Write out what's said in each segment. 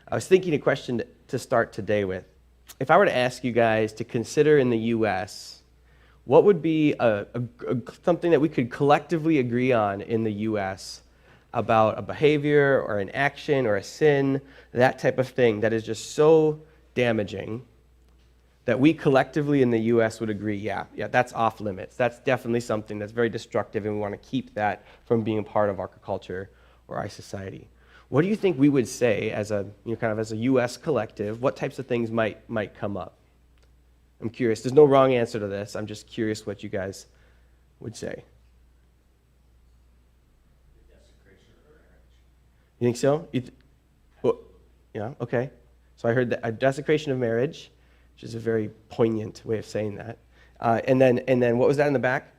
I was thinking a question to start today with. If I were to ask you guys to consider in the U.S., what would be something that we could collectively agree on in the U.S. about a behavior or an action or a sin, that type of thing that is just so damaging that we collectively in the U.S. would agree, yeah, that's off limits. That's definitely something that's very destructive, and we want to keep that from being a part of our culture or our society. What do you think we would say as a as a U.S. collective? What types of things might come up? I'm curious. There's no wrong answer to this. I'm just curious what you guys would say. You think so? Yeah, okay. So I heard that a desecration of marriage, which is a very poignant way of saying that. And then what was that in the back?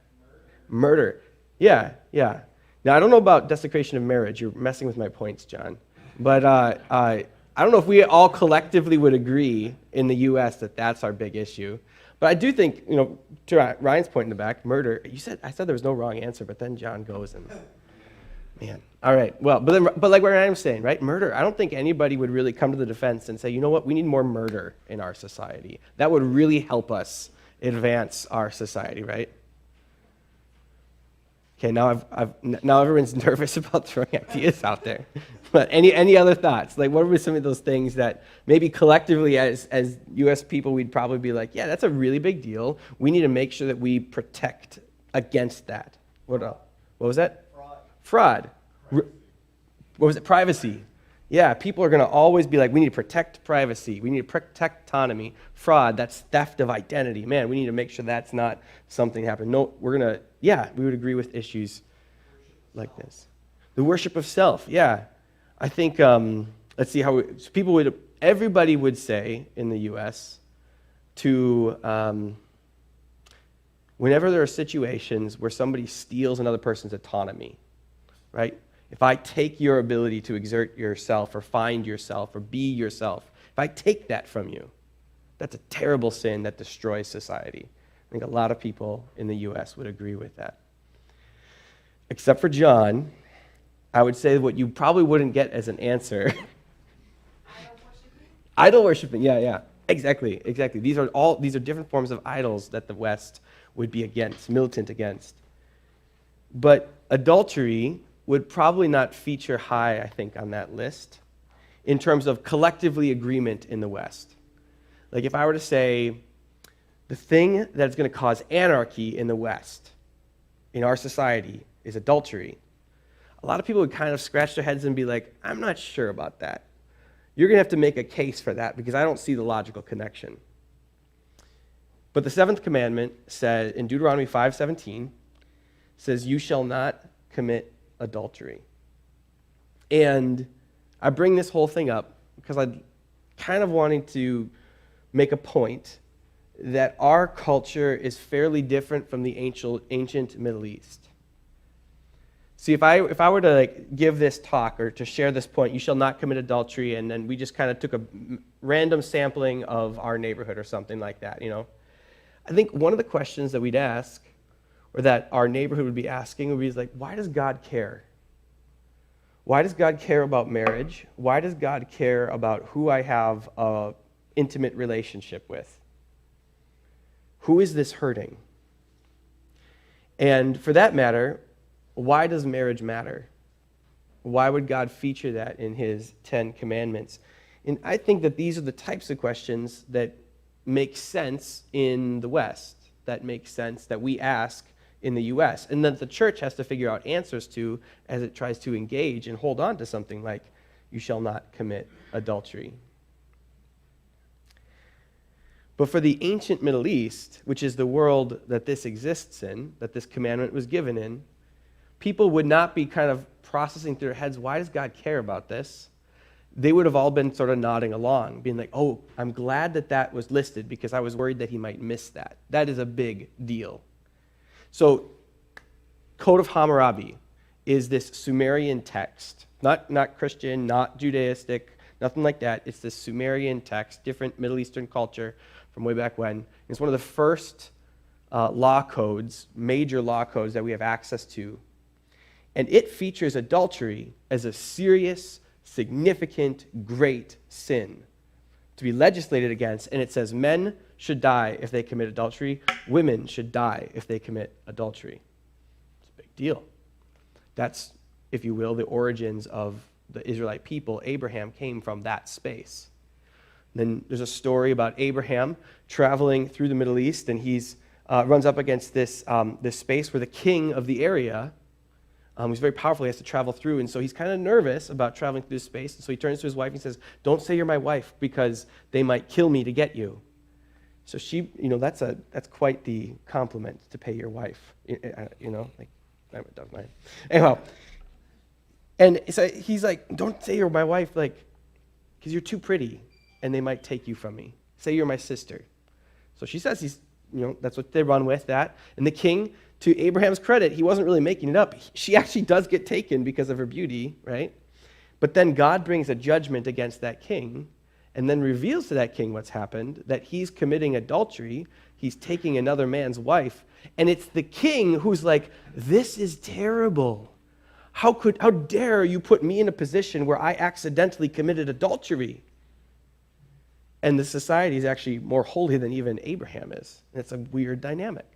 Murder. Yeah. Now, I don't know about desecration of marriage. You're messing with my points, John. But I don't know if we all collectively would agree in the U.S. that that's our big issue. But I do think, to Ryan's point in the back, murder. I said there was no wrong answer, but then John goes and, man. All right. Well, but like what Ryan was saying, right? Murder. I don't think anybody would really come to the defense and say, you know what? We need more murder in our society. That would really help us advance our society, right? Okay, now now everyone's nervous about throwing ideas out there. But any other thoughts? Like, what were some of those things that maybe collectively as U.S. people we'd probably be like, yeah, that's a really big deal. We need to make sure that we protect against that. What else? What was that? Fraud. What was it? Privacy. Yeah, people are going to always be like, we need to protect privacy. We need to protect autonomy. Fraud, that's theft of identity. Man, we need to make sure that's not something happening. No, we would agree with issues like this. The worship of self, yeah. I think, let's see how everybody would say in the U.S. to, whenever there are situations where somebody steals another person's autonomy, right? If I take your ability to exert yourself or find yourself or be yourself, if I take that from you, that's a terrible sin that destroys society. I think a lot of people in the U.S. would agree with that. Except for John, I would say what you probably wouldn't get as an answer. Idol worshiping, yeah. Exactly. These are different forms of idols that the West would be against, militant against. But adultery would probably not feature high, I think, on that list in terms of collectively agreement in the West. Like if I were to say the thing that's going to cause anarchy in the West, in our society, is adultery, a lot of people would kind of scratch their heads and be like, I'm not sure about that. You're going to have to make a case for that because I don't see the logical connection. But the seventh commandment says, in Deuteronomy 5:17, says, you shall not commit adultery. And I bring this whole thing up because I'm kind of wanting to make a point that our culture is fairly different from the ancient Middle East. See, if I were to give this talk or to share this point, you shall not commit adultery, and then we just kind of took a random sampling of our neighborhood or something like that, I think one of the questions that we'd ask or that our neighborhood would be asking would be like, why does God care? Why does God care about marriage? Why does God care about who I have an intimate relationship with? Who is this hurting? And for that matter, why does marriage matter? Why would God feature that in his 10 commandments? And I think that these are the types of questions that make sense in the West, that make sense that we ask in the U.S., and that the church has to figure out answers to as it tries to engage and hold on to something like, you shall not commit adultery. But for the ancient Middle East, which is the world that this exists in, that this commandment was given in, people would not be kind of processing through their heads, why does God care about this? They would have all been sort of nodding along, being like, oh, I'm glad that was listed because I was worried that he might miss that. That is a big deal. So, Code of Hammurabi is this Sumerian text, not Christian, not Judaistic, nothing like that. It's this Sumerian text, different Middle Eastern culture from way back when. It's one of the first law codes, major law codes that we have access to. And it features adultery as a serious significant, great sin to be legislated against, and it says men should die if they commit adultery, women should die if they commit adultery. It's a big deal. That's, if you will, the origins of the Israelite people. Abraham came from that space. Then there's a story about Abraham traveling through the Middle East, and he's runs up against this space where the king of the area, who's very powerful, he has to travel through, and so he's kind of nervous about traveling through this space, and so he turns to his wife and says, "Don't say you're my wife because they might kill me to get you." So she, that's quite the compliment to pay your wife, like that does mine. Anyhow, and so he's like, "Don't say you're my wife, like, because you're too pretty, and they might take you from me. Say you're my sister." So she says that's what they run with, that. And the king, to Abraham's credit, he wasn't really making it up. She actually does get taken because of her beauty, right? But then God brings a judgment against that king and then reveals to that king what's happened, that he's committing adultery, he's taking another man's wife, and it's the king who's like, "This is terrible. How dare you put me in a position where I accidentally committed adultery?" And the society is actually more holy than even Abraham is. And it's a weird dynamic.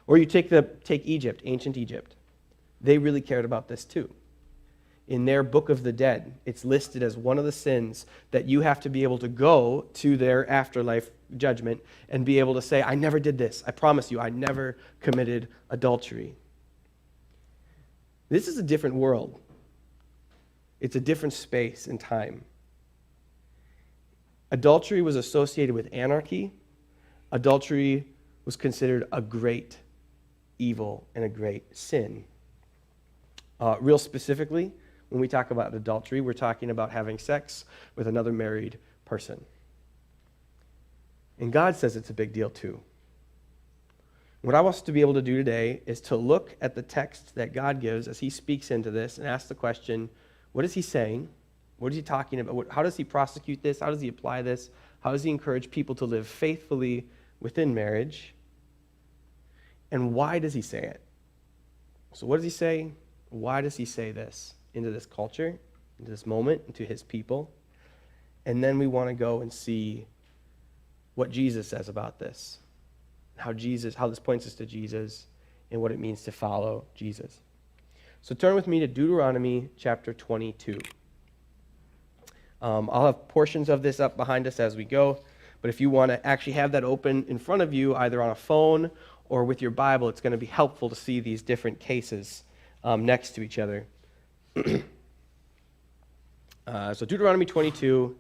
Or you take Egypt, ancient Egypt. They really cared about this too. In their Book of the Dead, it's listed as one of the sins that you have to be able to go to their afterlife judgment and be able to say, "I never did this. I promise you, I never committed adultery." This is a different world. It's a different space and time. Adultery was associated with anarchy. Adultery was considered a great evil and a great sin. Real specifically, when we talk about adultery, we're talking about having sex with another married person. And God says it's a big deal too. What I want us to be able to do today is to look at the text that God gives as he speaks into this and ask the question, what is he saying? What is he talking about? How does he prosecute this? How does he apply this? How does he encourage people to live faithfully within marriage? And why does he say it? So what does he say? Why does he say this into this culture, into this moment, into his people? And then we want to go and see what Jesus says about this, how this points us to Jesus and what it means to follow Jesus. So turn with me to Deuteronomy chapter 22. I'll have portions of this up behind us as we go, but if you want to actually have that open in front of you, either on a phone or with your Bible, it's going to be helpful to see these different cases next to each other. So Deuteronomy 22,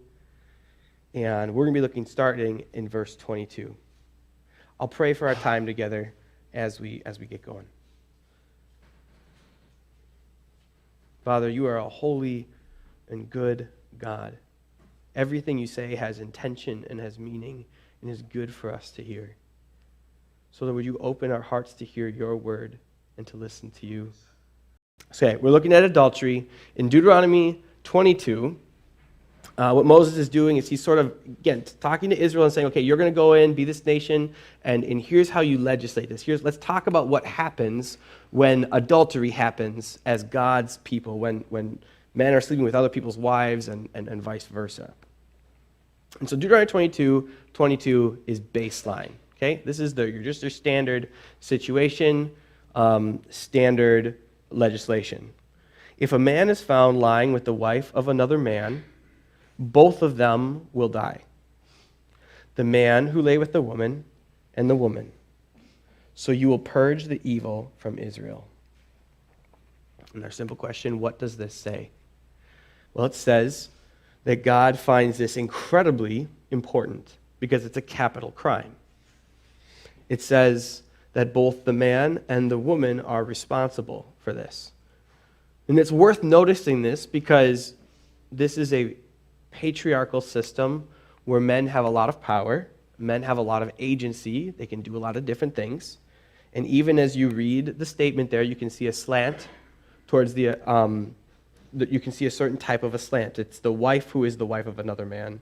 and we're going to be starting in verse 22. I'll pray for our time together as we get going. Father, you are a holy and good God. Everything you say has intention and has meaning and is good for us to hear. So that would you open our hearts to hear your word and to listen to you. Okay, we're looking at adultery in Deuteronomy 22. What Moses is doing is he's sort of, again, talking to Israel and saying, okay, you're going to go in, be this nation, and here's how you legislate this. Let's talk about what happens when adultery happens as God's people, when men are sleeping with other people's wives and vice versa. And so Deuteronomy 22 is baseline. Okay, this is your standard situation, standard legislation. If a man is found lying with the wife of another man, both of them will die. The man who lay with the woman and the woman. So you will purge the evil from Israel. And our simple question, what does this say? Well, it says that God finds this incredibly important because it's a capital crime. It says that both the man and the woman are responsible for this. And it's worth noticing this because this is a patriarchal system where men have a lot of power, men have a lot of agency, they can do a lot of different things. And even as you read the statement there, you can see a slant towards you can see a certain type of a slant. It's the wife who is the wife of another man,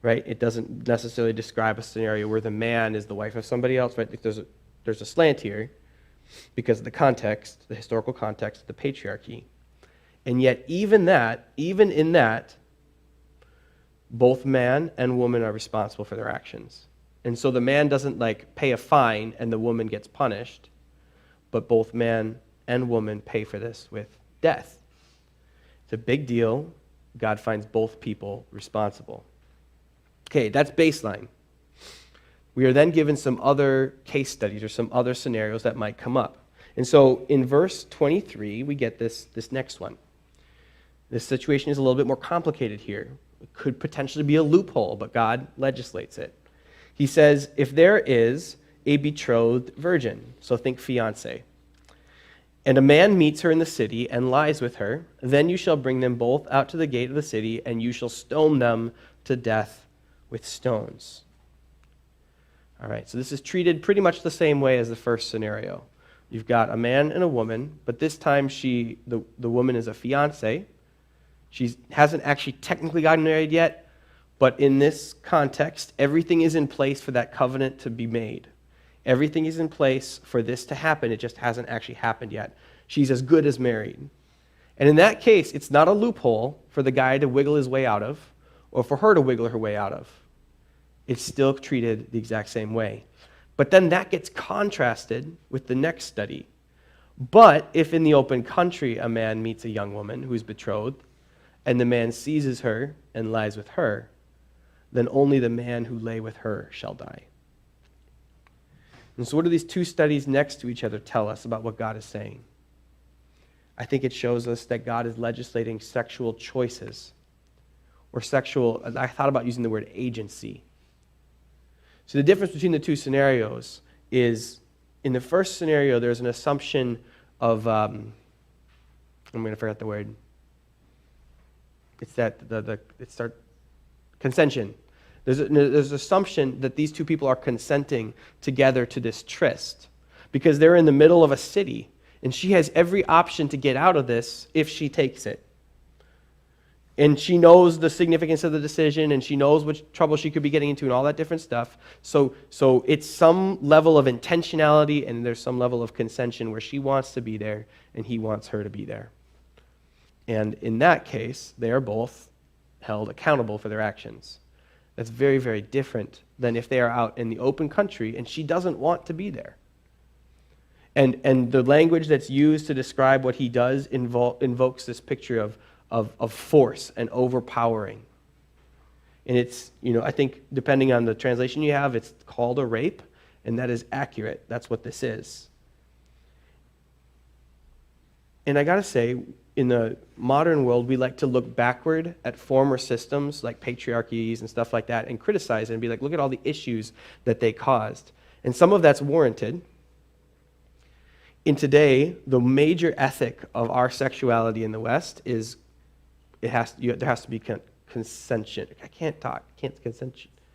right? It doesn't necessarily describe a scenario where the man is the wife of somebody else, right? There's a slant here because of the context, the historical context of the patriarchy. And yet even in that, both man and woman are responsible for their actions. And so the man doesn't pay a fine and the woman gets punished, but both man and woman pay for this with death. It's a big deal. God finds both people responsible. Okay, that's baseline. We are then given some other case studies or some other scenarios that might come up. And so in verse 23, we get this next one. This situation is a little bit more complicated here. It could potentially be a loophole, but God legislates it. He says, if there is a betrothed virgin, so think fiancé, and a man meets her in the city and lies with her, then you shall bring them both out to the gate of the city, and you shall stone them to death with stones. All right, so this is treated pretty much the same way as the first scenario. You've got a man and a woman, but this time the woman is a fiancé. She hasn't actually technically gotten married yet, but in this context, everything is in place for that covenant to be made. Everything is in place for this to happen. It just hasn't actually happened yet. She's as good as married. And in that case, it's not a loophole for the guy to wiggle his way out of or for her to wiggle her way out of. It's still treated the exact same way. But then that gets contrasted with the next study. But if in the open country a man meets a young woman who's betrothed, and the man seizes her and lies with her, then only the man who lay with her shall die. And so what do these two studies next to each other tell us about what God is saying? I think it shows us that God is legislating sexual choices, or I thought about using the word agency. So the difference between the two scenarios is, in the first scenario, there's an assumption of, I'm going to forget the word. It's that consension. There's an assumption that these two people are consenting together to this tryst because they're in the middle of a city, and she has every option to get out of this if she takes it. And she knows the significance of the decision, and she knows which trouble she could be getting into and all that different stuff. So it's some level of intentionality, and there's some level of consension where she wants to be there and he wants her to be there. And in that case, they are both held accountable for their actions. That's very, very different than if they are out in the open country and she doesn't want to be there. And the language that's used to describe what he does invokes this picture of force and overpowering. And it's, I think depending on the translation you have, it's called a rape, and that is accurate. That's what this is. And I got to say, in the modern world, we like to look backward at former systems like patriarchies and stuff like that and criticize it and be like, look at all the issues that they caused. And some of that's warranted. In today, the major ethic of our sexuality in the West is there has to be consensual. I can't talk. It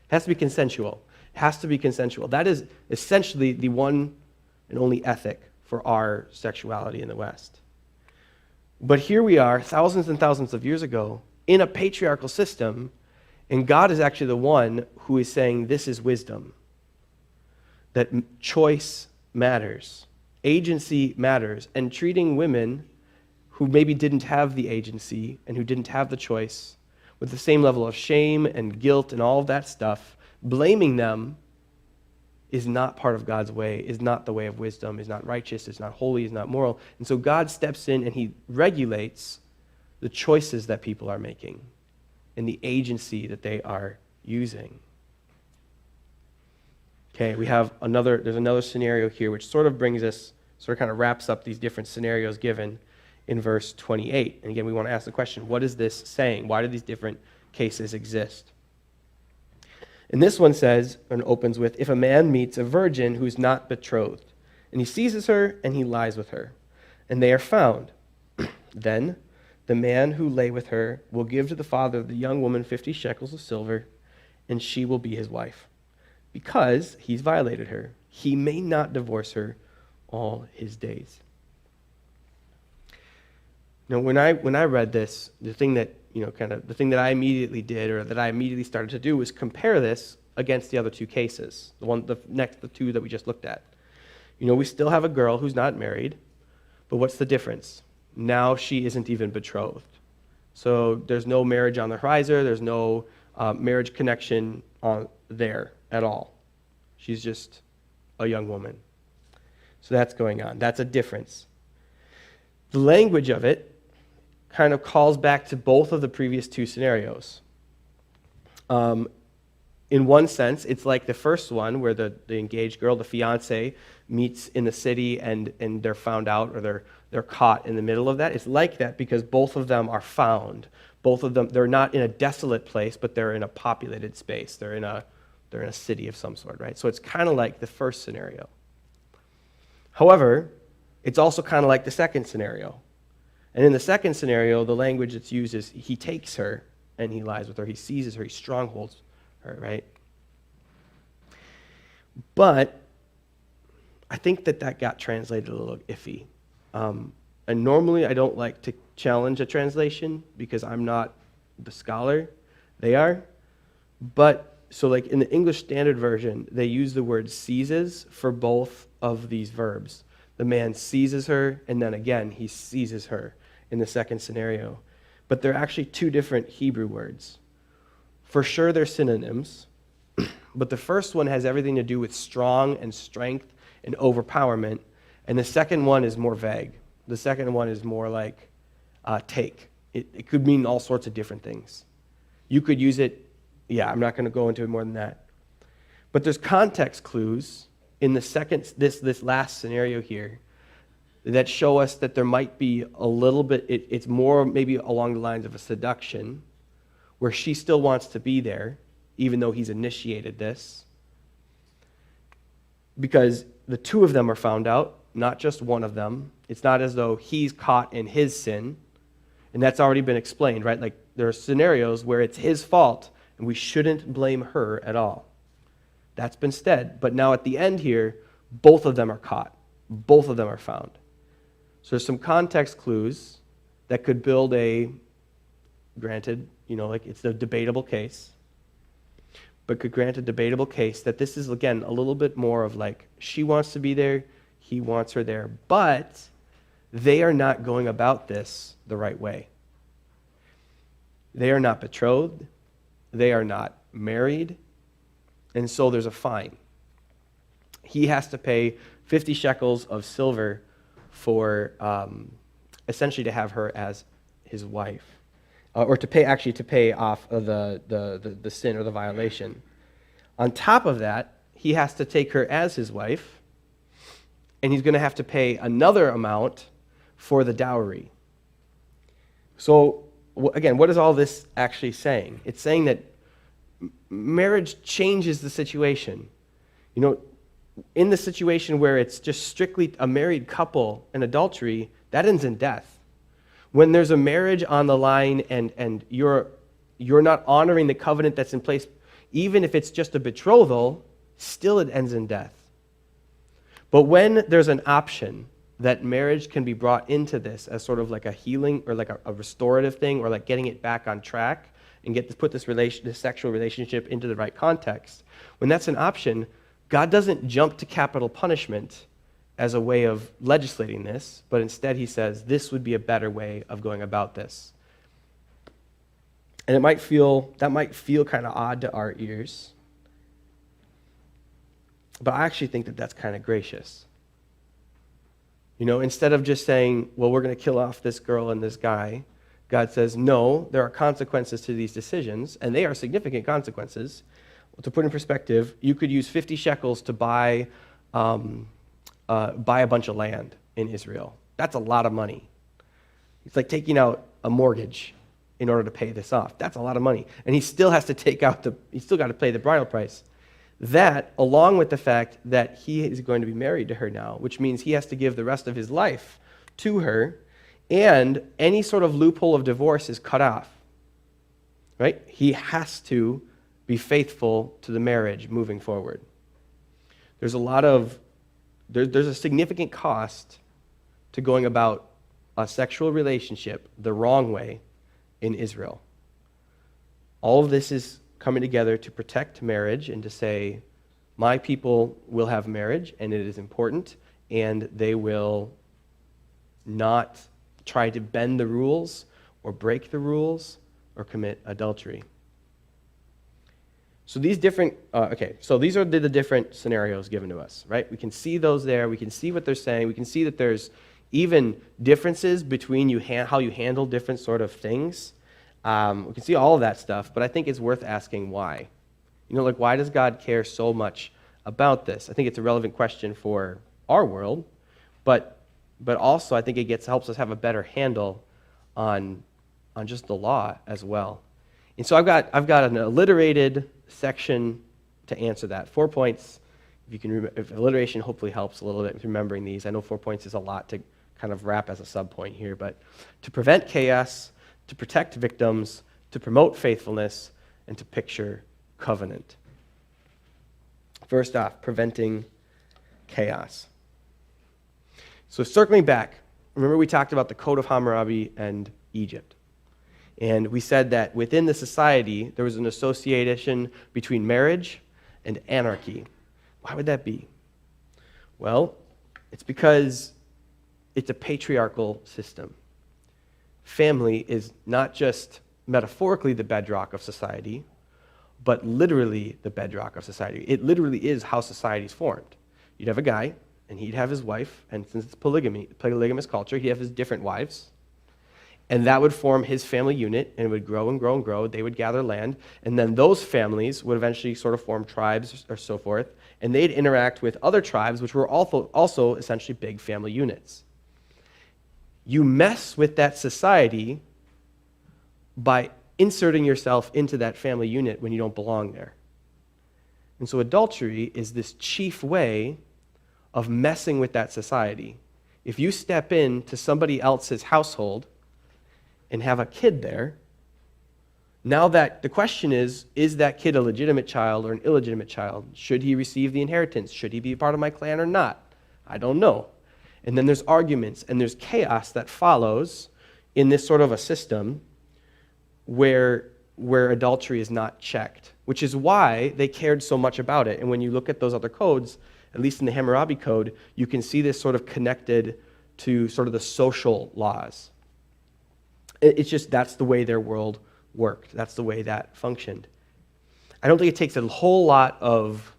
has to be consensual. It has to be consensual. That is essentially the one and only ethic for our sexuality in the West. But here we are, thousands and thousands of years ago, in a patriarchal system, and God is actually the one who is saying this is wisdom, that choice matters, agency matters, and treating women who maybe didn't have the agency and who didn't have the choice with the same level of shame and guilt and all of that stuff, blaming them is not part of God's way, is not the way of wisdom, is not righteous, is not holy, is not moral. And so God steps in and he regulates the choices that people are making and the agency that they are using. Okay, there's another scenario here which sort of kind of wraps up these different scenarios given in verse 28. And again, we want to ask the question, what is this saying? Why do these different cases exist? And this one says, and opens with, if a man meets a virgin who's not betrothed, and he seizes her and he lies with her, and they are found, then the man who lay with her will give to the father of the young woman 50 shekels of silver, and she will be his wife. Because he's violated her, he may not divorce her all his days. Now, when I read this, the thing that I immediately did, or that I immediately started to do, was compare this against the other two cases, the two that we just looked at. We still have a girl who's not married, but what's the difference? now she isn't even betrothed. So there's no marriage on the horizon. There's no marriage connection there at all. She's just a young woman. So that's going on. That's a difference. The language of it kind of calls back to both of the previous two scenarios. In one sense, it's like the first one where the engaged girl, the fiance, meets in the city and they're found out, or they're caught in the middle of that. It's like that because both of them are found. Both of them, they're not in a desolate place, but they're in a populated space. They're in a city of some sort, right? So it's kind of like the first scenario. However, it's also kind of like the second scenario. And in the second scenario, the language that's used is he takes her and he lies with her. He seizes her. He strongholds her, right? But I think that got translated a little iffy. And normally I don't like to challenge a translation because I'm not the scholar. They are. But so like in the English Standard Version, they use the word seizes for both of these verbs. The man seizes her, and then again, he seizes her in the second scenario. But they're actually two different Hebrew words. For sure, they're synonyms, but the first one has everything to do with strong and strength and overpowerment, and the second one is more vague. The second one is more like take. It could mean all sorts of different things. You could use it, I'm not going to go into it more than that. But there's context clues in the second, this last scenario here, that show us that there might be a little bit, it's more maybe along the lines of a seduction, where she still wants to be there, even though he's initiated this. Because the two of them are found out, not just one of them. It's not as though he's caught in his sin, and that's already been explained, right? Like there are scenarios where it's his fault, and we shouldn't blame her at all. That's been said. But now at the end here, both of them are caught. Both of them are found. So there's some context clues that could build granted, like it's a debatable case, but could grant a debatable case that this is, again, a little bit more of like, she wants to be there, he wants her there, but they are not going about this the right way. They are not betrothed. They are not married. And so there's a fine. He has to pay 50 shekels of silver for essentially to have her as his wife, or to pay off of the sin or the violation. On top of that, he has to take her as his wife, and he's going to have to pay another amount for the dowry. So again, what is all this actually saying? It's saying that marriage changes the situation. In the situation where it's just strictly a married couple and adultery, that ends in death. When there's a marriage on the line and you're not honoring the covenant that's in place, even if it's just a betrothal, still it ends in death. But when there's an option that marriage can be brought into this as sort of like a healing or like a restorative thing, or like getting it back on track and put this sexual relationship into the right context, when that's an option, God doesn't jump to capital punishment as a way of legislating this, but instead he says this would be a better way of going about this. And that might feel kind of odd to our ears, but I actually think that that's kind of gracious. Instead of just saying, well, we're going to kill off this girl and this guy, God says, no, there are consequences to these decisions, and they are significant consequences. To put in perspective, you could use 50 shekels to buy a bunch of land in Israel. That's a lot of money. It's like taking out a mortgage in order to pay this off. That's a lot of money. And he still has to he's still got to pay the bridal price. That, along with the fact that he is going to be married to her now, which means he has to give the rest of his life to her, and any sort of loophole of divorce is cut off. Right? He has to be faithful to the marriage moving forward. There's a significant cost to going about a sexual relationship the wrong way in Israel. All of this is coming together to protect marriage and to say, my people will have marriage, and it is important, and they will not try to bend the rules or break the rules or commit adultery. So these different, so these are the different scenarios given to us, right? We can see those there. We can see what they're saying. We can see that there's even differences between how you handle different sort of things. We can see all of that stuff, but I think it's worth asking why. Why does God care so much about this? I think it's a relevant question for our world, but also I think it helps us have a better handle on just the law as well. And so I've got an alliterated section to answer that. 4 points. If alliteration hopefully helps a little bit with remembering these. I know 4 points is a lot to kind of wrap as a subpoint here, but to prevent chaos, to protect victims, to promote faithfulness, and to picture covenant. First off, preventing chaos. So circling back, remember we talked about the Code of Hammurabi and Egypt. And we said that within the society, there was an association between marriage and anarchy. Why would that be? Well, it's because it's a patriarchal system. Family is not just metaphorically the bedrock of society, but literally the bedrock of society. It literally is how society is formed. You'd have a guy, and he'd have his wife, and since it's polygamous culture, he'd have his different wives. And that would form his family unit, and it would grow and grow and grow. They would gather land, and then those families would eventually sort of form tribes or so forth, and they'd interact with other tribes, which were also essentially big family units. You mess with that society by inserting yourself into that family unit when you don't belong there. And so adultery is this chief way of messing with that society. If you step into somebody else's household and have a kid there, now that the question is that kid a legitimate child or an illegitimate child? Should he receive the inheritance? Should he be part of my clan or not? I don't know. And then there's arguments and there's chaos that follows in this sort of a system where adultery is not checked, which is why they cared so much about it. And when you look at those other codes, at least in the Hammurabi Code, you can see this sort of connected to sort of the social laws. It's just that's the way their world worked. That's the way that functioned. I don't think it takes a whole lot of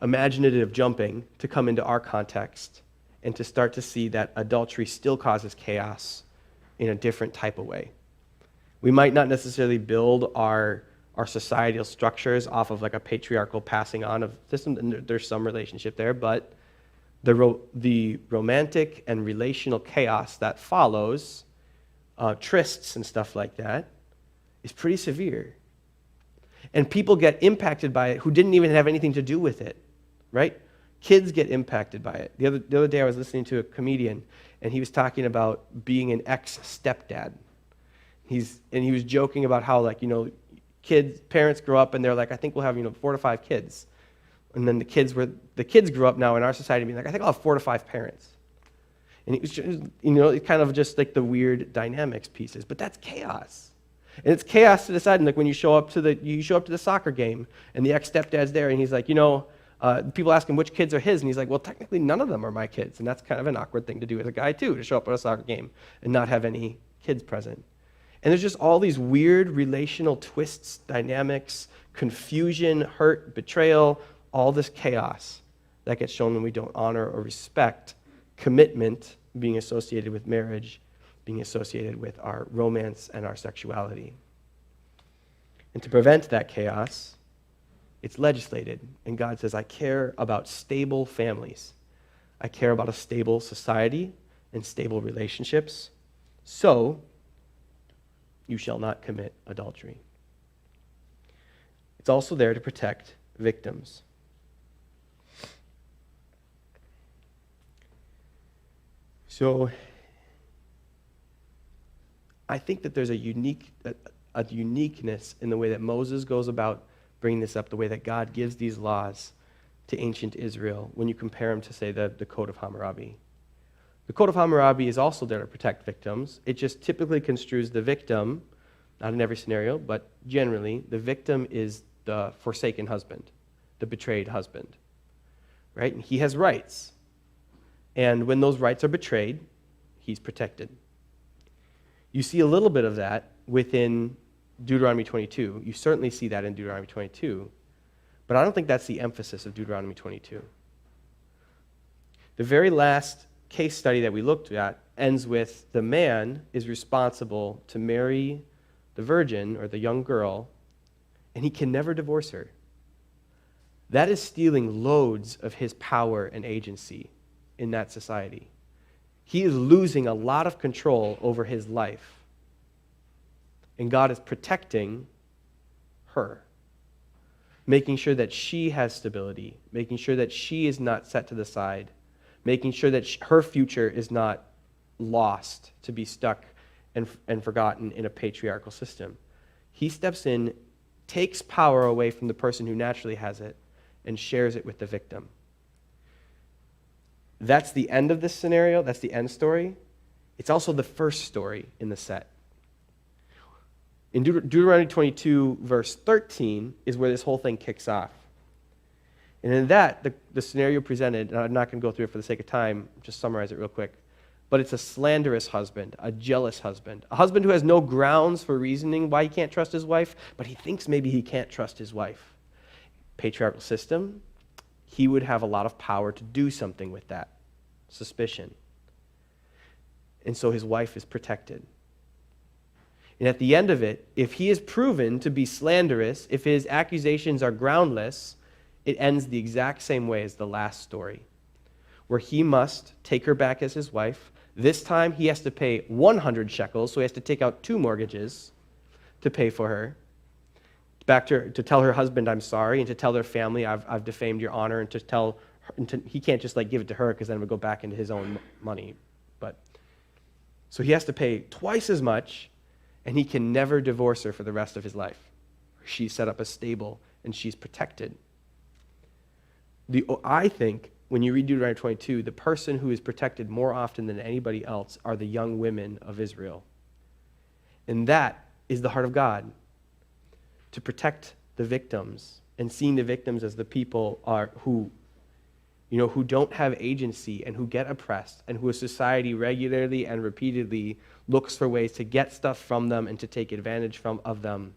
imaginative jumping to come into our context and to start to see that adultery still causes chaos in a different type of way. We might not necessarily build our societal structures off of like a patriarchal passing on of system, and there's some relationship there, but the romantic and relational chaos that follows, trysts and stuff like that, is pretty severe. And people get impacted by it who didn't even have anything to do with it, right? Kids get impacted by it. The other day I was listening to a comedian, and he was talking about being an ex-stepdad. He was joking about how, like, parents grow up and they're like, I think we'll have 4 to 5 kids. And then the kids grew up now in our society being like, I think I'll have 4 to 5 parents. And it was just, it's kind of just like the weird dynamics pieces. But that's chaos. And it's chaos to decide. And like when you show up to the soccer game and the ex-stepdad's there and he's like, people ask him which kids are his, and he's like, well, technically none of them are my kids. And that's kind of an awkward thing to do as a guy too, to show up at a soccer game and not have any kids present. And there's just all these weird relational twists, dynamics, confusion, hurt, betrayal, all this chaos that gets shown when we don't honor or respect commitment being associated with marriage, being associated with our romance and our sexuality. And to prevent that chaos, it's legislated. And God says, I care about stable families. I care about a stable society and stable relationships. So, you shall not commit adultery. It's also there to protect victims. So, I think that there's a uniqueness in the way that Moses goes about bringing this up, the way that God gives these laws to ancient Israel when you compare them to, say, the Code of Hammurabi. The Code of Hammurabi is also there to protect victims. It just typically construes the victim, not in every scenario, but generally, the victim is the forsaken husband, the betrayed husband, right? And he has rights. And when those rights are betrayed, he's protected. You see a little bit of that within Deuteronomy 22. You certainly see that in Deuteronomy 22, but I don't think that's the emphasis of Deuteronomy 22. The very last case study that we looked at ends with the man is responsible to marry the virgin or the young girl, and he can never divorce her. That is stealing loads of his power and agency in that society. He is losing a lot of control over his life. And God is protecting her, making sure that she has stability, making sure that she is not set to the side, making sure that her future is not lost to be stuck and forgotten in a patriarchal system. He steps in, takes power away from the person who naturally has it, and shares it with the victim. That's the end of this scenario. That's the end story. It's also the first story in the set. In Deuteronomy 22, verse 13, is where this whole thing kicks off. And in that, the scenario presented, and I'm not going to go through it for the sake of time, just summarize it real quick, but it's a slanderous husband, a jealous husband, a husband who has no grounds for reasoning why he can't trust his wife, but he thinks maybe he can't trust his wife. Patriarchal system, he would have a lot of power to do something with that suspicion. And so his wife is protected. And at the end of it, if he is proven to be slanderous, if his accusations are groundless, it ends the exact same way as the last story, where he must take her back as his wife. This time he has to pay 100 shekels, so he has to take out 2 mortgages to pay for her. Back to tell her husband, I'm sorry, and to tell their family, I've defamed your honor, and to tell her, he can't just give it to her because then it would go back into his own money. So he has to pay twice as much, and he can never divorce her for the rest of his life. She's set up a stable, and she's protected. I think when you read Deuteronomy 22, the person who is protected more often than anybody else are the young women of Israel. And that is the heart of God, to protect the victims, and seeing the victims as the people who don't have agency and who get oppressed, and who a society regularly and repeatedly looks for ways to get stuff from them and to take advantage of them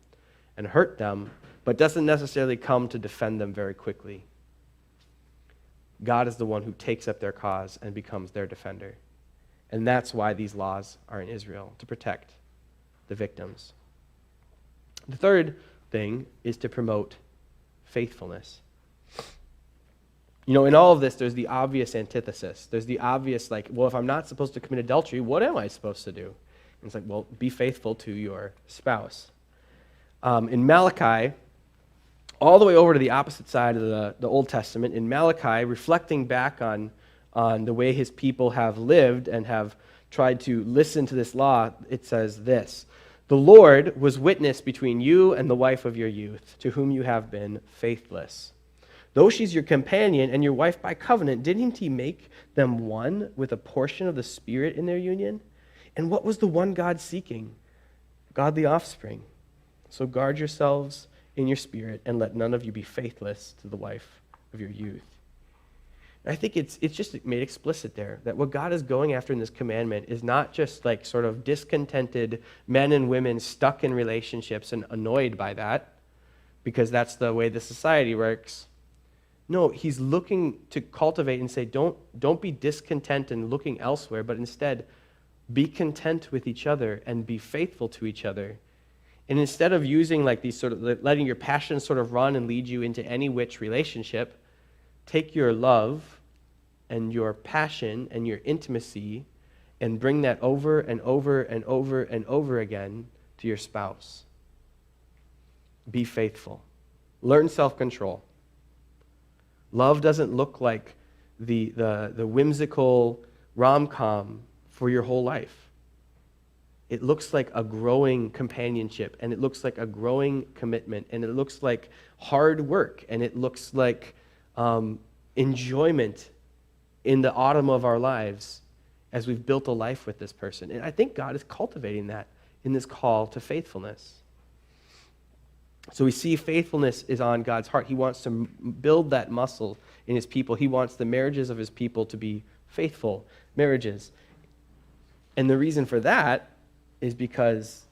and hurt them, but doesn't necessarily come to defend them very quickly. God is the one who takes up their cause and becomes their defender. And that's why these laws are in Israel, to protect the victims. The third thing is to promote faithfulness. In all of this, there's the obvious antithesis. There's the obvious, if I'm not supposed to commit adultery, what am I supposed to do? And it's be faithful to your spouse. In Malachi, all the way over to the opposite side of the Old Testament, in Malachi, reflecting back on the way his people have lived and have tried to listen to this law, it says this: "The Lord was witness between you and the wife of your youth, to whom you have been faithless. Though she's your companion and your wife by covenant, didn't he make them one with a portion of the Spirit in their union? And what was the one God seeking? Godly offspring. So guard yourselves in your spirit, and let none of you be faithless to the wife of your youth." And I think it's just made explicit there that what God is going after in this commandment is not just sort of discontented men and women stuck in relationships and annoyed by that, because that's the way the society works. No, he's looking to cultivate and say, don't be discontent and looking elsewhere, but instead be content with each other and be faithful to each other. And instead of using these sort of, letting your passions sort of run and lead you into any which relationship, take your love and your passion and your intimacy and bring that over and over and over and over again to your spouse. Be faithful. Learn self-control. Love doesn't look like the whimsical rom-com for your whole life. It looks like a growing companionship, and it looks like a growing commitment, and it looks like hard work, and it looks like enjoyment in the autumn of our lives as we've built a life with this person. And I think God is cultivating that in this call to faithfulness. So we see faithfulness is on God's heart. He wants to build that muscle in his people. He wants the marriages of his people to be faithful marriages. And the reason for that is because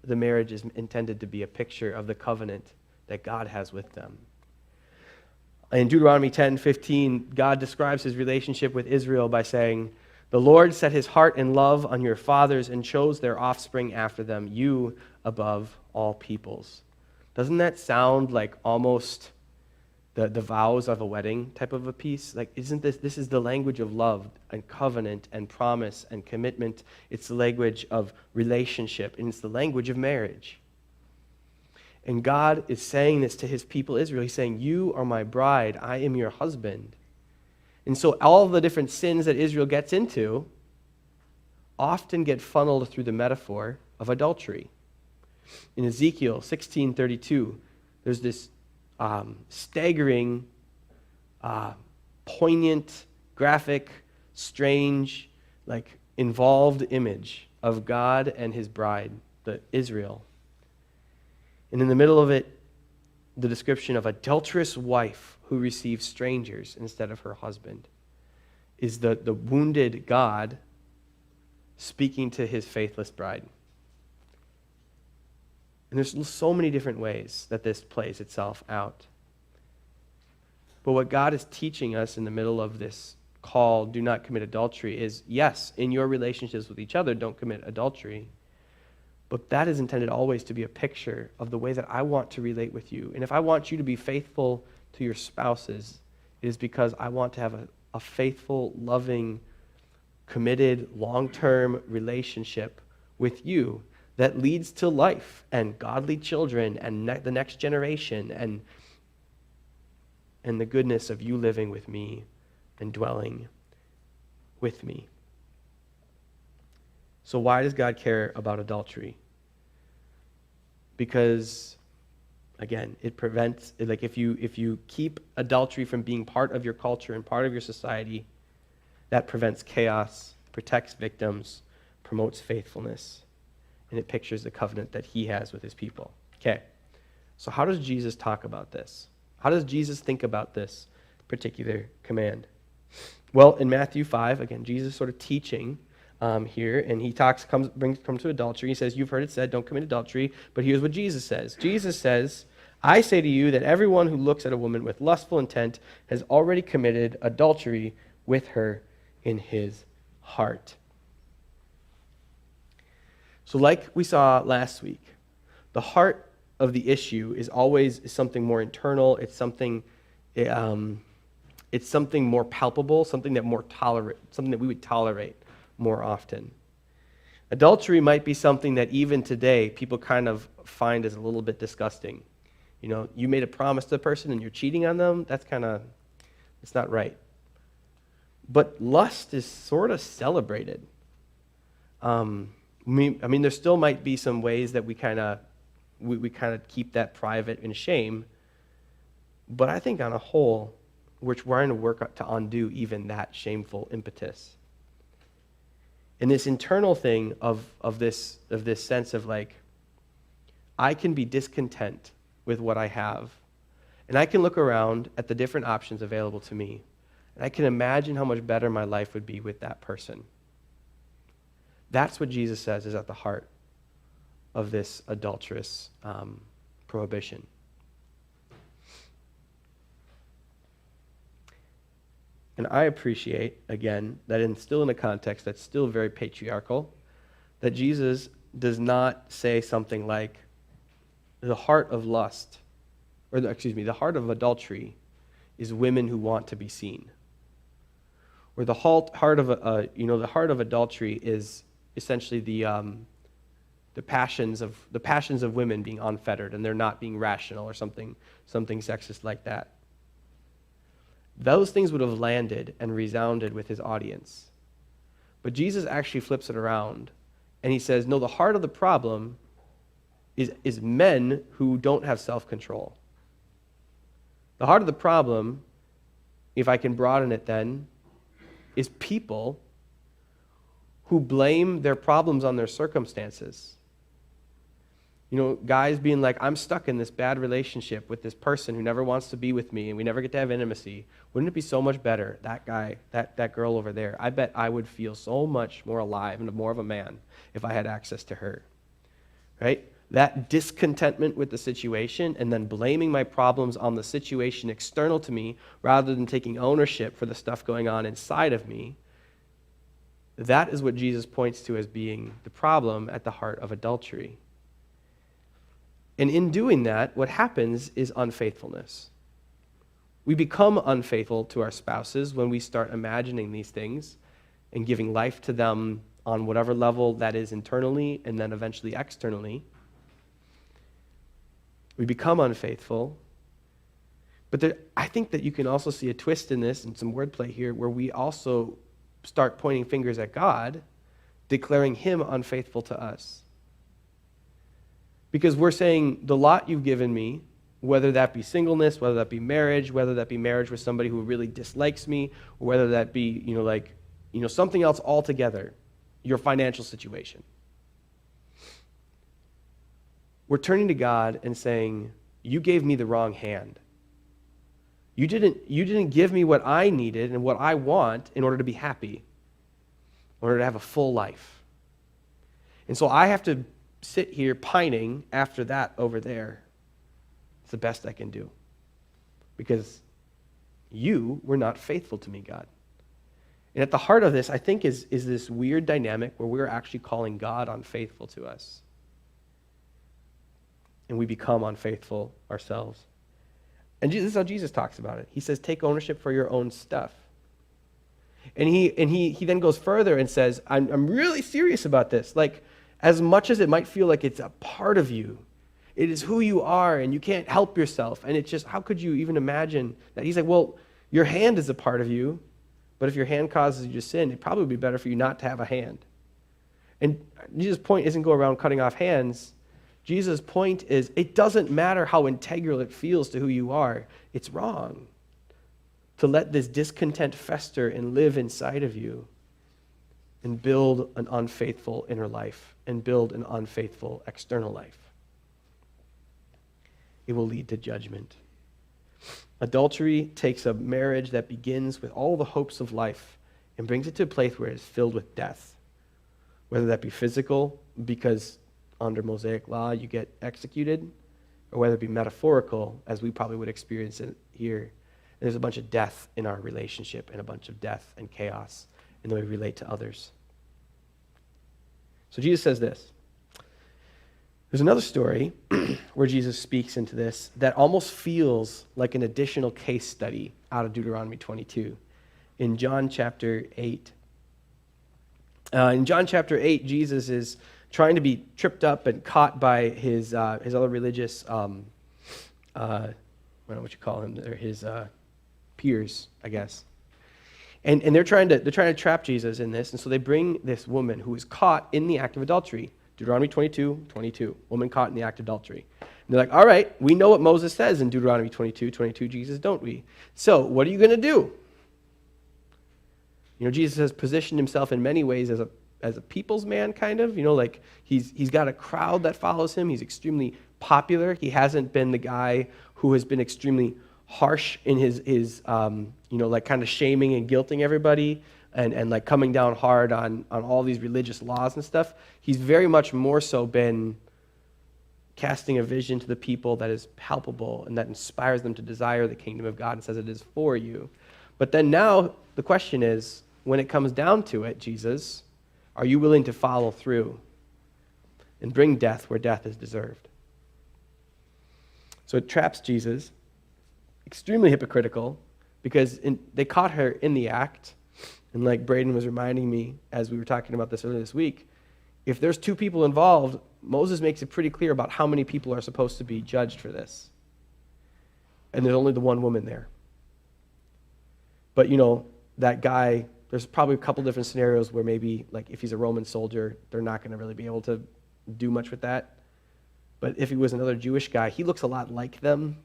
the marriage is intended to be a picture of the covenant that God has with them. In Deuteronomy 10:15, God describes his relationship with Israel by saying, "The Lord set his heart and love on your fathers and chose their offspring after them, you above all peoples." Doesn't that sound like almost the vows of a wedding type of a piece? Like, isn't this is the language of love and covenant and promise and commitment. It's the language of relationship, and it's the language of marriage. And God is saying this to his people Israel. He's saying, you are my bride, I am your husband. And so all of the different sins that Israel gets into often get funneled through the metaphor of adultery. In Ezekiel 16:32, there's this staggering, poignant, graphic, strange, involved image of God and his bride, Israel. And in the middle of it, the description of adulterous wife who receives strangers instead of her husband is the wounded God speaking to his faithless bride. And there's so many different ways that this plays itself out. But what God is teaching us in the middle of this call, do not commit adultery, is yes, in your relationships with each other, don't commit adultery. But that is intended always to be a picture of the way that I want to relate with you. And if I want you to be faithful to your spouses, it is because I want to have a faithful, loving, committed, long-term relationship with you that leads to life and godly children and the next generation and the goodness of you living with me and dwelling with me. So why does God care about adultery? Because, again, it prevents, if you keep adultery from being part of your culture and part of your society, that prevents chaos, protects victims, promotes faithfulness, and it pictures the covenant that he has with his people. Okay, so how does Jesus talk about this? How does Jesus think about this particular command? Well, in Matthew 5, again, Jesus is sort of teaching here, and he comes to adultery. He says, you've heard it said, don't commit adultery, but here's what Jesus says. Jesus says, I say to you that everyone who looks at a woman with lustful intent has already committed adultery with her in his heart. So like we saw last week, the heart of the issue is always something more internal. It's something more palpable, something that we would tolerate more often. Adultery might be something that even today people kind of find as a little bit disgusting. You know, you made a promise to the person and you're cheating on them. It's not right. But lust is sort of celebrated. There still might be some ways that we kind of keep that private and shame. But I think on a whole, we're trying to work to undo even that shameful impetus. And this internal thing of this sense of I can be discontent with what I have, and I can look around at the different options available to me, and I can imagine how much better my life would be with that person. That's what Jesus says is at the heart of this adulterous prohibition. And I appreciate, again, that still in a context that's still very patriarchal, that Jesus does not say something like, the heart of lust, the heart of adultery is women who want to be seen. Or the heart of adultery is essentially the passions of women being unfettered and they're not being rational or something sexist like that. Those things would have landed and resounded with his audience. But Jesus actually flips it around and he says, no, the heart of the problem is men who don't have self-control. The heart of the problem, if I can broaden it then, is people who blame their problems on their circumstances. Guys being like, I'm stuck in this bad relationship with this person who never wants to be with me and we never get to have intimacy. Wouldn't it be so much better, that guy, that girl over there? I bet I would feel so much more alive and more of a man if I had access to her, right? That discontentment with the situation and then blaming my problems on the situation external to me rather than taking ownership for the stuff going on inside of me, that is what Jesus points to as being the problem at the heart of adultery. And in doing that, what happens is unfaithfulness. We become unfaithful to our spouses when we start imagining these things and giving life to them on whatever level that is internally and then eventually externally. We become unfaithful. But I think that you can also see a twist in this and some wordplay here where we also start pointing fingers at God, declaring him unfaithful to us. Because we're saying, the lot you've given me, whether that be singleness, whether that be marriage, whether that be marriage with somebody who really dislikes me, or whether that be, something else altogether, your financial situation. We're turning to God and saying, you gave me the wrong hand. You didn't give me what I needed and what I want in order to be happy, in order to have a full life. And so I have to sit here pining after that over there. It's the best I can do. Because you were not faithful to me, God. And at the heart of this, I think, is this weird dynamic where we're actually calling God unfaithful to us. And we become unfaithful ourselves. And this is how Jesus talks about it. He says, take ownership for your own stuff. And he then goes further and says, I'm really serious about this. Like, as much as it might feel like it's a part of you, it is who you are, and you can't help yourself. And it's just, how could you even imagine that? He's like, well, your hand is a part of you, but if your hand causes you to sin, it'd probably be better for you not to have a hand. And Jesus' point isn't go around cutting off hands. Jesus' point is, it doesn't matter how integral it feels to who you are. It's wrong to let this discontent fester and live inside of you and build an unfaithful inner life and build an unfaithful external life. It will lead to judgment. Adultery takes a marriage that begins with all the hopes of life and brings it to a place where it's filled with death, whether that be physical, because under Mosaic law you get executed, or whether it be metaphorical, as we probably would experience it here. And there's a bunch of death in our relationship and a bunch of death and chaos in the way we relate to others. So Jesus says this. There's another story where Jesus speaks into this that almost feels like an additional case study out of Deuteronomy 22. In John chapter 8. In John chapter 8, Jesus is trying to be tripped up and caught by his other religious, I don't know what you call him, they're his peers, I guess. And they're trying to trap Jesus in this, and so they bring this woman who is caught in the act of adultery. Deuteronomy 22, woman caught in the act of adultery. And they're like, all right, we know what Moses says in Deuteronomy 22, Jesus, don't we? So what are you going to do? Jesus has positioned himself in many ways as a people's man, kind of. Like he's got a crowd that follows him. He's extremely popular. He hasn't been the guy who has been extremely harsh in his like kind of shaming and guilting everybody and like coming down hard on all these religious laws and stuff. He's very much more so been casting a vision to the people that is palpable and that inspires them to desire the kingdom of God and says it is for you. But then now the question is, when it comes down to it, Jesus, are you willing to follow through and bring death where death is deserved? So it traps Jesus, extremely hypocritical, because they caught her in the act. And like Braden was reminding me as we were talking about this earlier this week, if there's two people involved, Moses makes it pretty clear about how many people are supposed to be judged for this. And there's only the one woman there. But that guy, there's probably a couple different scenarios where maybe, like if he's a Roman soldier, they're not going to really be able to do much with that. But if he was another Jewish guy, he looks a lot like them.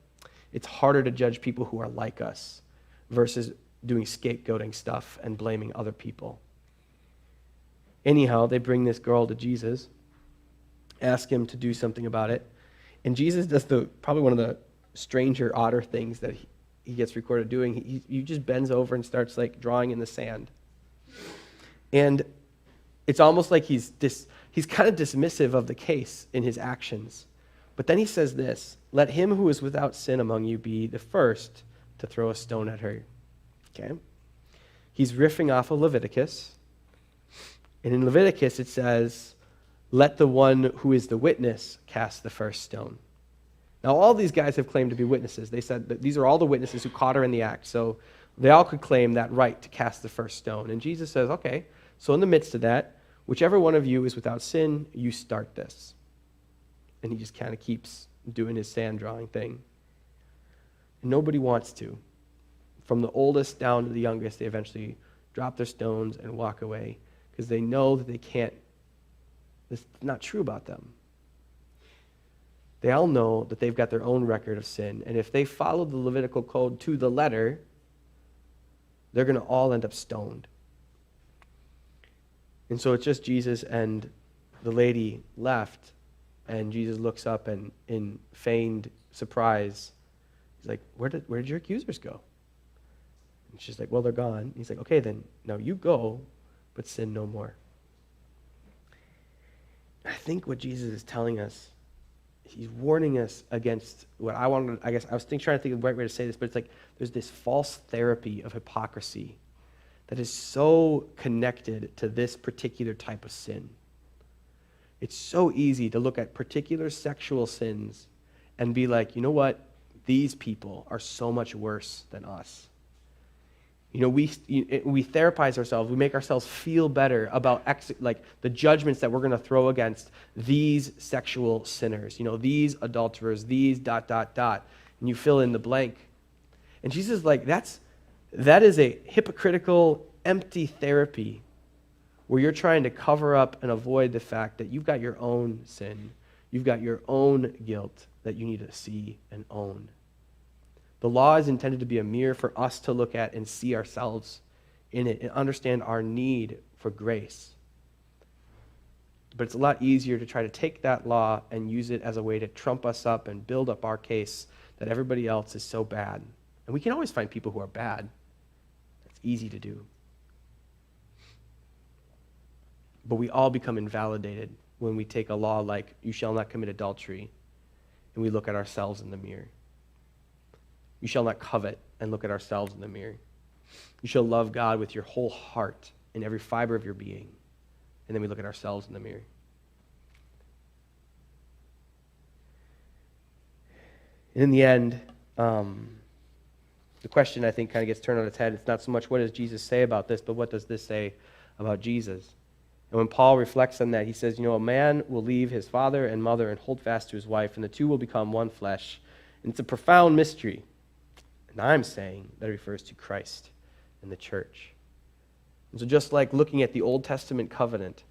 It's harder to judge people who are like us versus doing scapegoating stuff and blaming other people. Anyhow, they bring this girl to Jesus, ask him to do something about it. And Jesus does probably one of the stranger, odder things that he gets recorded doing. He just bends over and starts like drawing in the sand. And it's almost like he's kind of dismissive of the case in his actions. But then he says this, "Let him who is without sin among you be the first to throw a stone at her." Okay? He's riffing off of Leviticus. And in Leviticus it says, "Let the one who is the witness cast the first stone." Now all these guys have claimed to be witnesses. They said that these are all the witnesses who caught her in the act. So they all could claim that right to cast the first stone. And Jesus says, okay, so in the midst of that, whichever one of you is without sin, you start this. And he just kind of keeps doing his sand drawing thing. And nobody wants to. From the oldest down to the youngest, they eventually drop their stones and walk away because they know that they can't. It's not true about them. They all know that they've got their own record of sin. And if they follow the Levitical code to the letter, they're going to all end up stoned. And so it's just Jesus and the lady left. And Jesus looks up and in feigned surprise, he's like, where did your accusers go? And she's like, well, they're gone. And he's like, okay, then now you go, but sin no more. I think what Jesus is telling us, he's warning us against what I wanted. I guess I was trying to think of the right way to say this, but it's like there's this false therapy of hypocrisy that is so connected to this particular type of sin. It's so easy to look at particular sexual sins and be like, you know what? These people are so much worse than us. You know, we therapize ourselves. We make ourselves feel better about the judgments that we're going to throw against these sexual sinners. You know, these adulterers, these ... And you fill in the blank. And Jesus is like, that is a hypocritical, empty therapy where you're trying to cover up and avoid the fact that you've got your own sin. You've got your own guilt that you need to see and own. The law is intended to be a mirror for us to look at and see ourselves in it and understand our need for grace. But it's a lot easier to try to take that law and use it as a way to trump us up and build up our case that everybody else is so bad. And we can always find people who are bad. That's easy to do. But we all become invalidated when we take a law like, you shall not commit adultery, and we look at ourselves in the mirror. You shall not covet and look at ourselves in the mirror. You shall love God with your whole heart and every fiber of your being. And then we look at ourselves in the mirror. And in the end, the question I think kind of gets turned on its head. It's not so much what does Jesus say about this, but what does this say about Jesus? And when Paul reflects on that, he says, you know, a man will leave his father and mother and hold fast to his wife, and the two will become one flesh. And it's a profound mystery. And I'm saying that it refers to Christ and the church. And so just like looking at the Old Testament covenant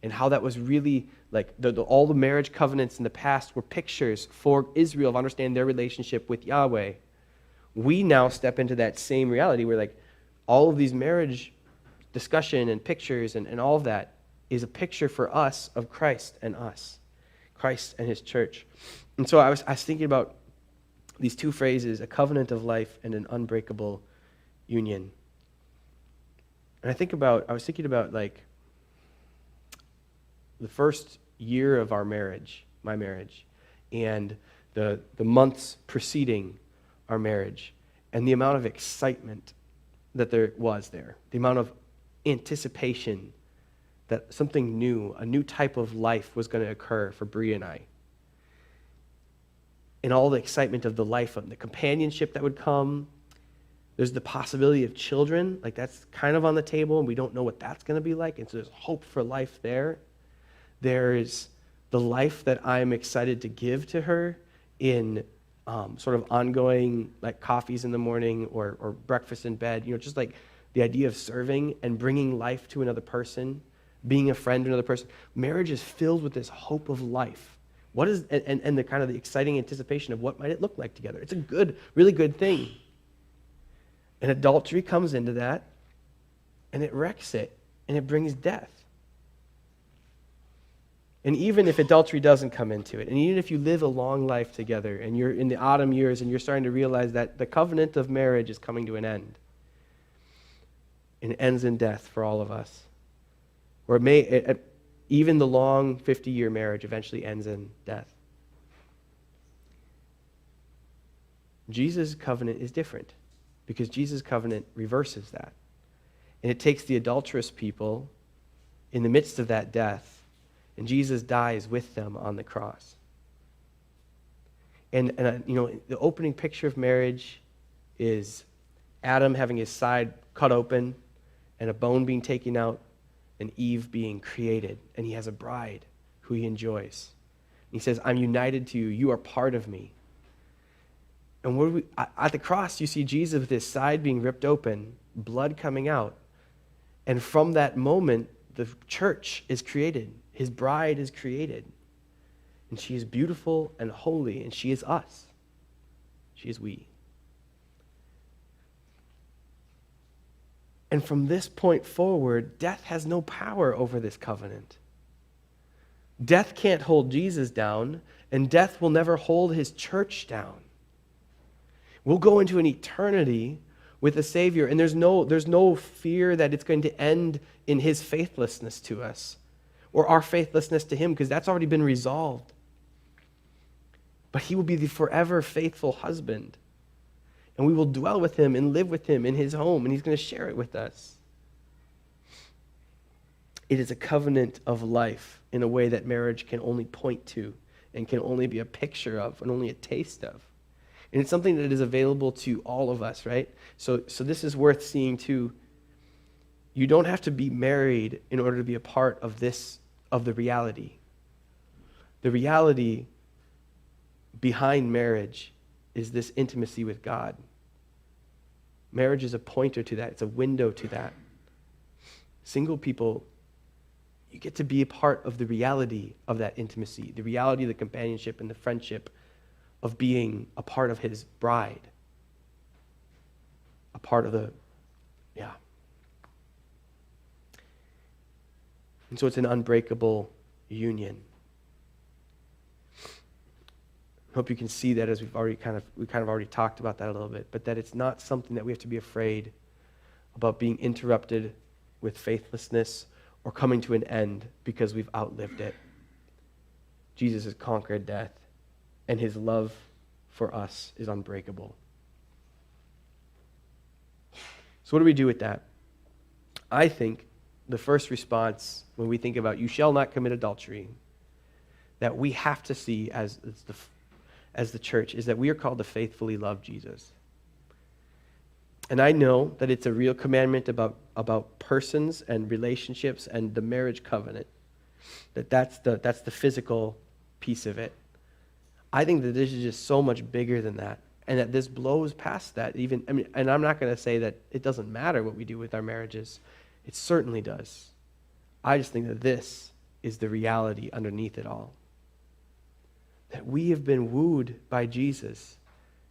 and how that was really like all the marriage covenants in the past were pictures for Israel of understanding their relationship with Yahweh, we now step into that same reality where like all of these marriage discussion and pictures and all of that is a picture for us of Christ and us, Christ and his church. And so I was thinking about these two phrases, a covenant of life and an unbreakable union. And I was thinking about like the first year of our marriage, my marriage, and the months preceding our marriage, and the amount of excitement that there was there, the amount of anticipation that something new, a new type of life was going to occur for Bree and I. And all the excitement of the life, of the companionship that would come. There's the possibility of children, like that's kind of on the table, and we don't know what that's going to be like, and so there's hope for life there. There's the life that I'm excited to give to her in sort of ongoing like coffees in the morning or breakfast in bed, you know, just like the idea of serving and bringing life to another person, being a friend to another person. Marriage is filled with this hope of life. What is and the kind of the exciting anticipation of what might it look like together. It's a good, really good thing. And adultery comes into that, and it wrecks it, and it brings death. And even if adultery doesn't come into it, and even if you live a long life together and you're in the autumn years and you're starting to realize that the covenant of marriage is coming to an end, and it ends in death for all of us, or even the long 50-year marriage eventually ends in death. Jesus' covenant is different because Jesus' covenant reverses that. And it takes the adulterous people in the midst of that death, and Jesus dies with them on the cross. And the opening picture of marriage is Adam having his side cut open and a bone being taken out and Eve being created. And he has a bride who he enjoys. And he says, I'm united to you. You are part of me. And at the cross, you see Jesus with his side being ripped open, blood coming out. And from that moment, the church is created. His bride is created. And she is beautiful and holy, and she is us. She is we. And from this point forward, death has no power over this covenant. Death can't hold Jesus down, and death will never hold his church down. We'll go into an eternity with a Savior, and there's no fear that it's going to end in his faithlessness to us or our faithlessness to him, because that's already been resolved. But he will be the forever faithful husband, and we will dwell with him and live with him in his home, and he's going to share it with us. It is a covenant of life in a way that marriage can only point to and can only be a picture of and only a taste of. And it's something that is available to all of us, right? So this is worth seeing too. You don't have to be married in order to be a part of the reality. The reality behind marriage is this intimacy with God. Marriage is a pointer to that. It's a window to that. Single people, you get to be a part of the reality of that intimacy, the reality of the companionship and the friendship of being a part of his bride. A part of And so it's an unbreakable union. I hope you can see that as we kind of already talked about that a little bit, but that it's not something that we have to be afraid about being interrupted with faithlessness or coming to an end because we've outlived it. Jesus has conquered death, and his love for us is unbreakable. So what do we do with that? I think the first response when we think about you shall not commit adultery, that we have to see as the church, is that we are called to faithfully love Jesus. And I know that it's a real commandment about persons and relationships and the marriage covenant, that's the physical piece of it. I think that this is just so much bigger than that, and that this blows past that. And I'm not going to say that it doesn't matter what we do with our marriages. It certainly does. I just think that this is the reality underneath it all. That we have been wooed by Jesus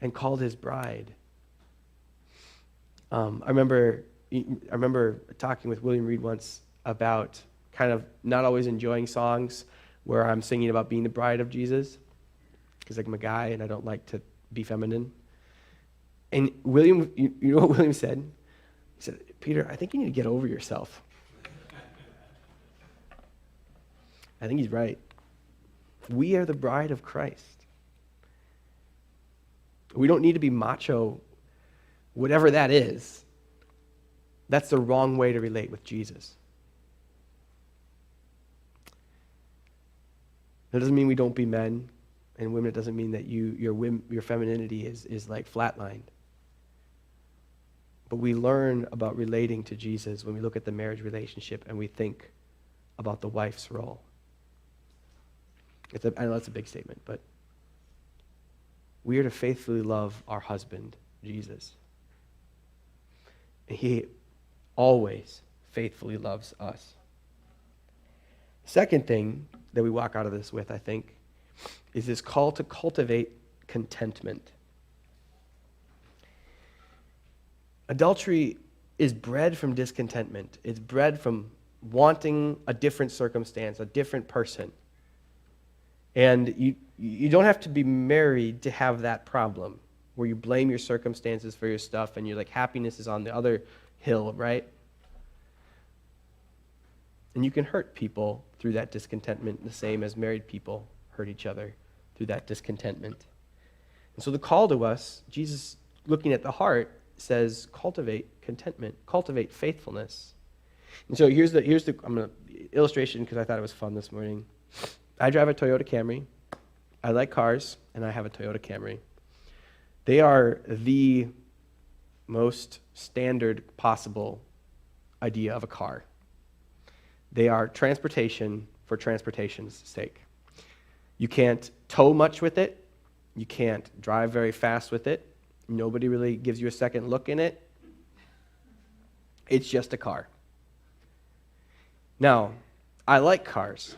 and called his bride. I remember talking with William Reed once about kind of not always enjoying songs where I'm singing about being the bride of Jesus, because I'm a guy and I don't like to be feminine. And William, you know what William said? He said, Peter, I think you need to get over yourself. I think he's right. We are the bride of Christ. We don't need to be macho, whatever that is. That's the wrong way to relate with Jesus. That doesn't mean we don't be men and women. It doesn't mean that your femininity is like flatlined. But we learn about relating to Jesus when we look at the marriage relationship and we think about the wife's role. I know that's a big statement, but we are to faithfully love our husband, Jesus. And he always faithfully loves us. Second thing that we walk out of this with, I think, is this call to cultivate contentment. Adultery is bred from discontentment. It's bred from wanting a different circumstance, a different person. And you don't have to be married to have that problem where you blame your circumstances for your stuff and you're like, happiness is on the other hill, right? And you can hurt people through that discontentment the same as married people hurt each other through that discontentment. And so the call to us, Jesus looking at the heart, says cultivate contentment, cultivate faithfulness. And so here's the illustration because I thought it was fun this morning. I drive a Toyota Camry. I like cars, and I have a Toyota Camry. They are the most standard possible idea of a car. They are transportation for transportation's sake. You can't tow much with it. You can't drive very fast with it. Nobody really gives you a second look in it. It's just a car. Now, I like cars.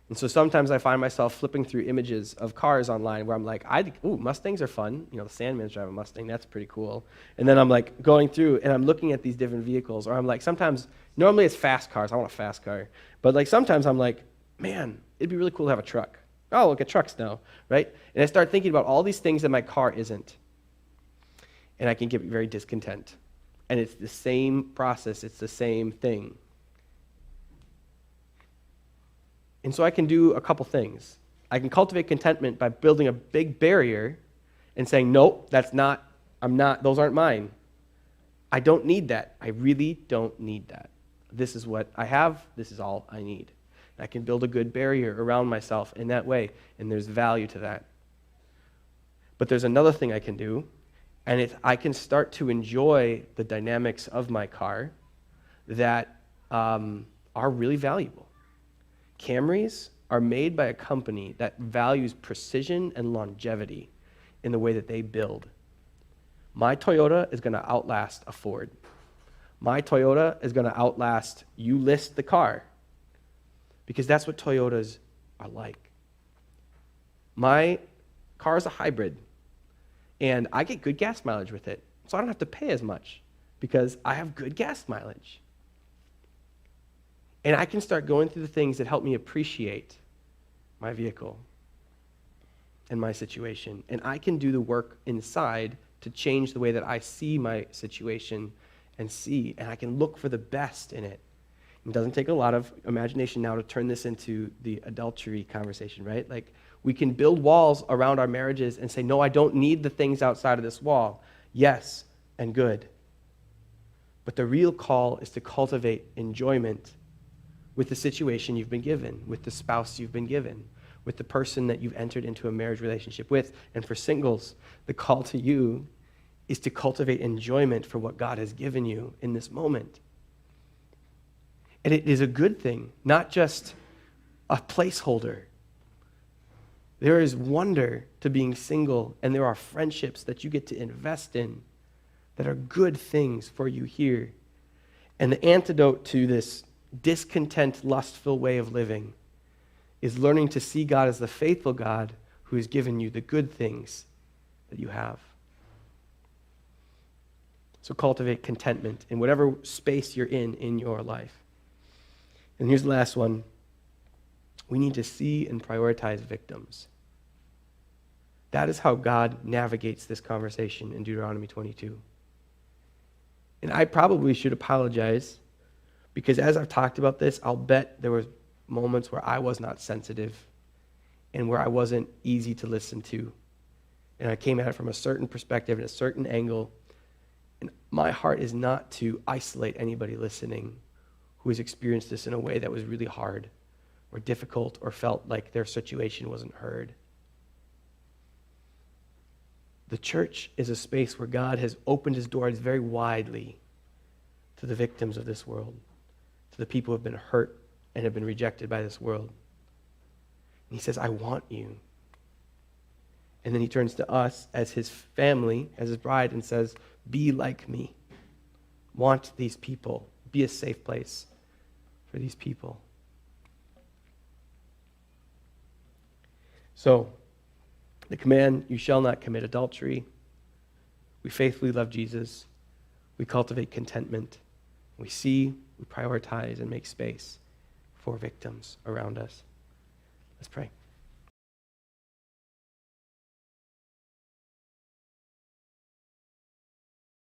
And so sometimes I find myself flipping through images of cars online where I'm like, ooh, Mustangs are fun. You know, the Sandman's driving a Mustang. That's pretty cool. And then I'm like going through and I'm looking at these different vehicles. Or I'm like, sometimes, normally it's fast cars. I want a fast car. But like sometimes I'm like, man, it'd be really cool to have a truck. Oh, look at trucks now, right? And I start thinking about all these things that my car isn't. And I can get very discontent. And it's the same process. It's the same thing. And so I can do a couple things. I can cultivate contentment by building a big barrier and saying, nope, those aren't mine. I don't need that. I really don't need that. This is what I have. This is all I need. I can build a good barrier around myself in that way, and there's value to that. But there's another thing I can do, and I can start to enjoy the dynamics of my car that are really valuable. Camrys are made by a company that values precision and longevity in the way that they build. My Toyota is going to outlast a Ford. My Toyota is going to outlast you list the car, because that's what Toyotas are like. My car is a hybrid, and I get good gas mileage with it, so I don't have to pay as much because I have good gas mileage. And I can start going through the things that help me appreciate my vehicle and my situation. And I can do the work inside to change the way that I see my situation and I can look for the best in it. It doesn't take a lot of imagination now to turn this into the adultery conversation, right? Like, we can build walls around our marriages and say, no, I don't need the things outside of this wall. Yes, and good. But the real call is to cultivate enjoyment with the situation you've been given, with the spouse you've been given, with the person that you've entered into a marriage relationship with. And for singles, the call to you is to cultivate enjoyment for what God has given you in this moment. And it is a good thing, not just a placeholder. There is wonder to being single, and there are friendships that you get to invest in that are good things for you here. And the antidote to this discontent, lustful way of living is learning to see God as the faithful God who has given you the good things that you have. So cultivate contentment in whatever space you're in your life. And here's the last one. We need to see and prioritize victims. That is how God navigates this conversation in Deuteronomy 22. And I probably should apologize, because as I've talked about this, I'll bet there were moments where I was not sensitive and where I wasn't easy to listen to. And I came at it from a certain perspective and a certain angle. And my heart is not to isolate anybody listening who has experienced this in a way that was really hard or difficult or felt like their situation wasn't heard. The church is a space where God has opened his doors very widely to the victims of this world, to the people who have been hurt and have been rejected by this world. And he says, I want you. And then he turns to us as his family, as his bride, and says, be like me. Want these people. Be a safe place for these people. So, the command, you shall not commit adultery. We faithfully love Jesus. We cultivate contentment. We see, we prioritize, and make space for victims around us. Let's pray.